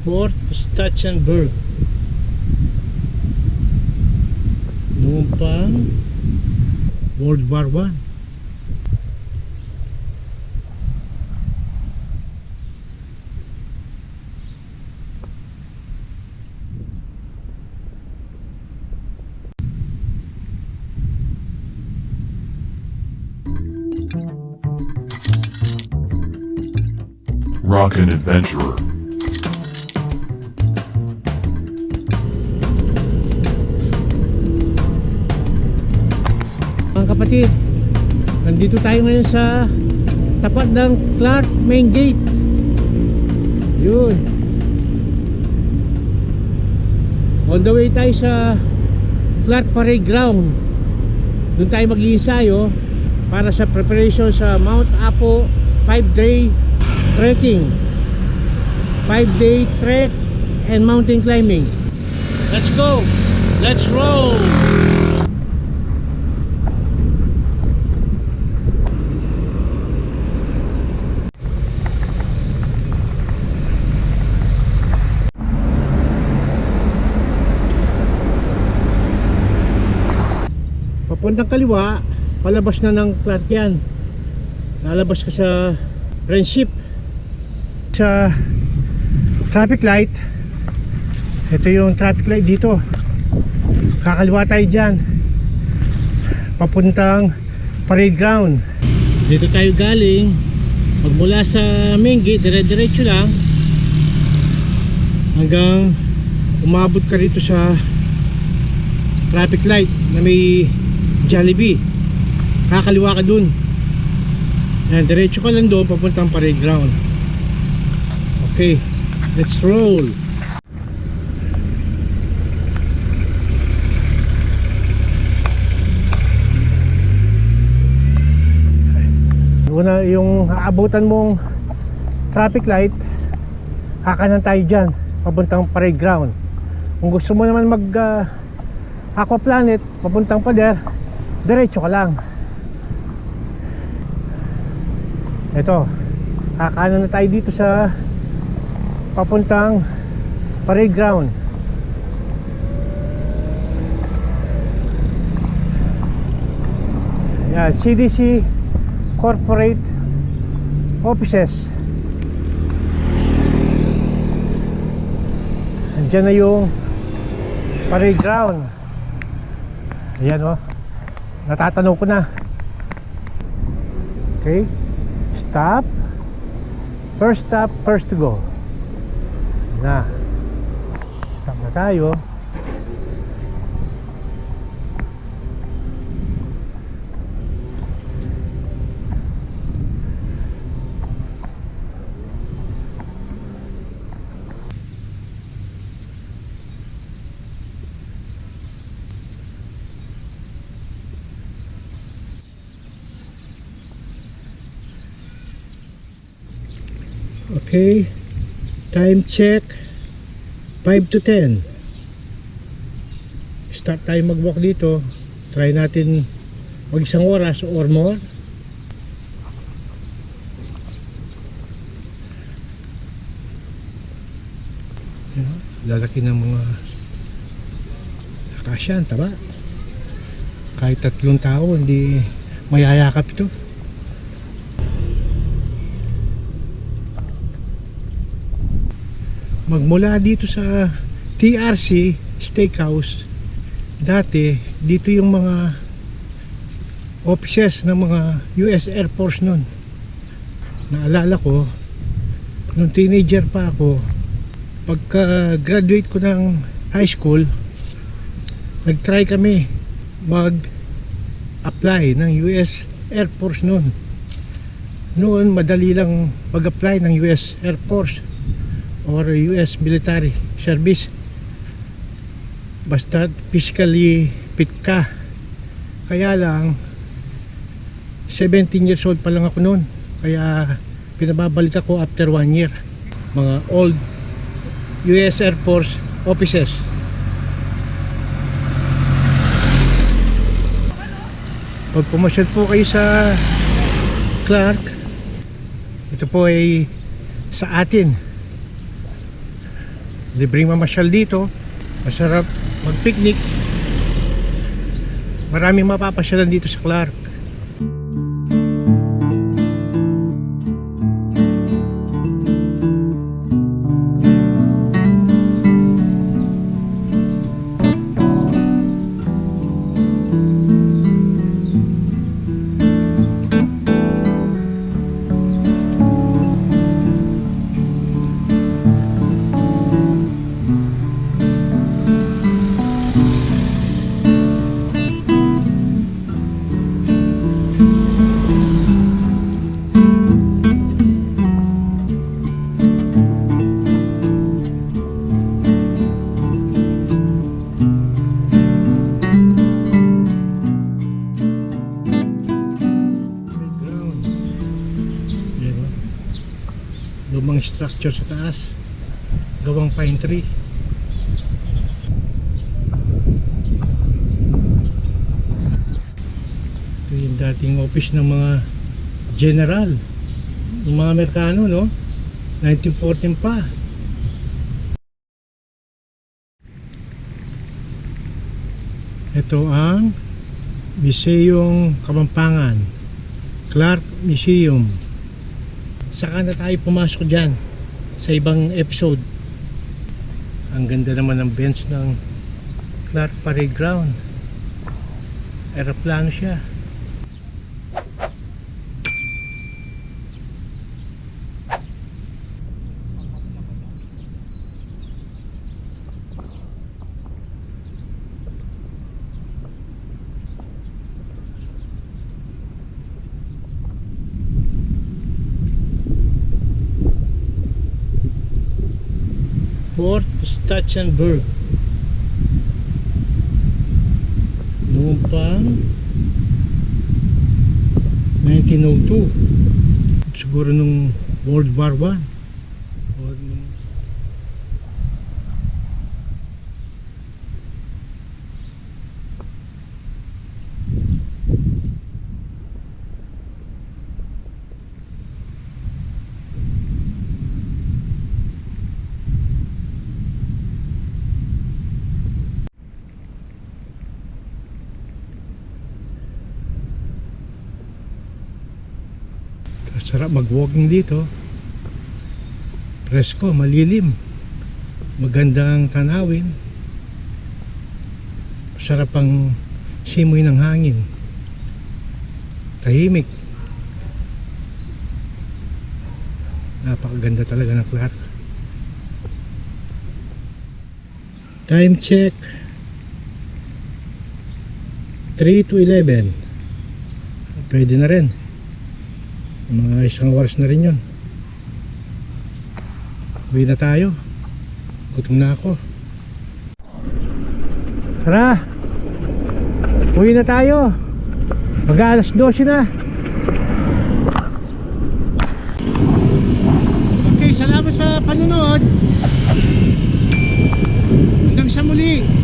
Fort Stachenberg. Noong pang World War I. Rockin' Adventurer. Mga kapatid, nandito tayo ngayon sa tapat ng Clark Main Gate. Yun. On the way tayo sa Clark Parade Ground. Doon tayo mag-iinsayo para sa preparation sa Mount Apo 5-day trekking, 5-day trek and mountain climbing. Let's go, let's roll. Papuntang kaliwa, palabas na ng Clark yan. Lalabas ka sa Friendship. Sa traffic light, ito yung traffic light dito. Kakaliwa tayo dyan, papuntang parade ground. Dito tayo galing. Magmula sa main gate, dire-diretso lang hanggang umabot ka rito sa traffic light na may Jollibee. Kakaliwa ka dun. Yan, diretso ka lang doon papuntang parade ground. Okay, let's roll. Una, yung aabutan mong traffic light, kakanan tayo dyan papuntang parade ground. Kung gusto mo naman mag aquaplanet papuntang pader, diretso ka lang. Ito, kakanan na tayo dito sa papuntang parade ground. Yan, CDC corporate offices. Andiyan na yung parade ground. Ayan o, natatanaw ko na. Okay, stop. First stop, first to go. Na, stop na tayo. Okay, time check 5 to 10. Start tayo mag-walk dito. Try natin mag isang oras or more. Lalaki ng mga akasya, taba. Kahit 3 tao hindi mayayakap ito. Magmula dito sa TRC Steakhouse, dati dito yung mga offices ng mga US Air Force nun. Naalala ko nung teenager pa ako, pagka graduate ko ng high school, nag-try kami mag apply ng US Air Force nun. Noon madali lang mag-apply ng US Air Force or US military service, basta physically fit ka. Kaya lang 17 years old pa lang ako noon, kaya pinababalik ako after 1 year. Mga old US Air Force officers. Pag pumasyal po kayo sa Clark, ito po ay sa atin. Libreng mamasyal dito, masarap mag-picnic. Maraming mapapasyalan dito sa Clark. Lumang structure sa taas, gawang pine tree. Ito yung dating office ng mga general, ng mga Amerikano, no? 1914 pa. Ito ang Museum Kapampangan, Clark Museum. Saka na tayo pumasok dyan sa ibang episode. Ang ganda naman ng bench ng Clark Parade Ground. Aeroplano siya. Fort Stachenberg. Noong pang 1902. Siguro nung World War I. Or nung... Sarap mag-walking dito. Presko, malilim. Magandang tanawin. Sarap ang simoy ng hangin. Tahimik. Napakaganda talaga ng Clark. Time check 3 to 11. Pwede na rin. Mga isang oras na rin yun. Uwi na tayo. Gutom na ako. Tara, uwi na tayo. Mag-alas 12 na. Okay, salamat sa panonood. Hanggang sa muli.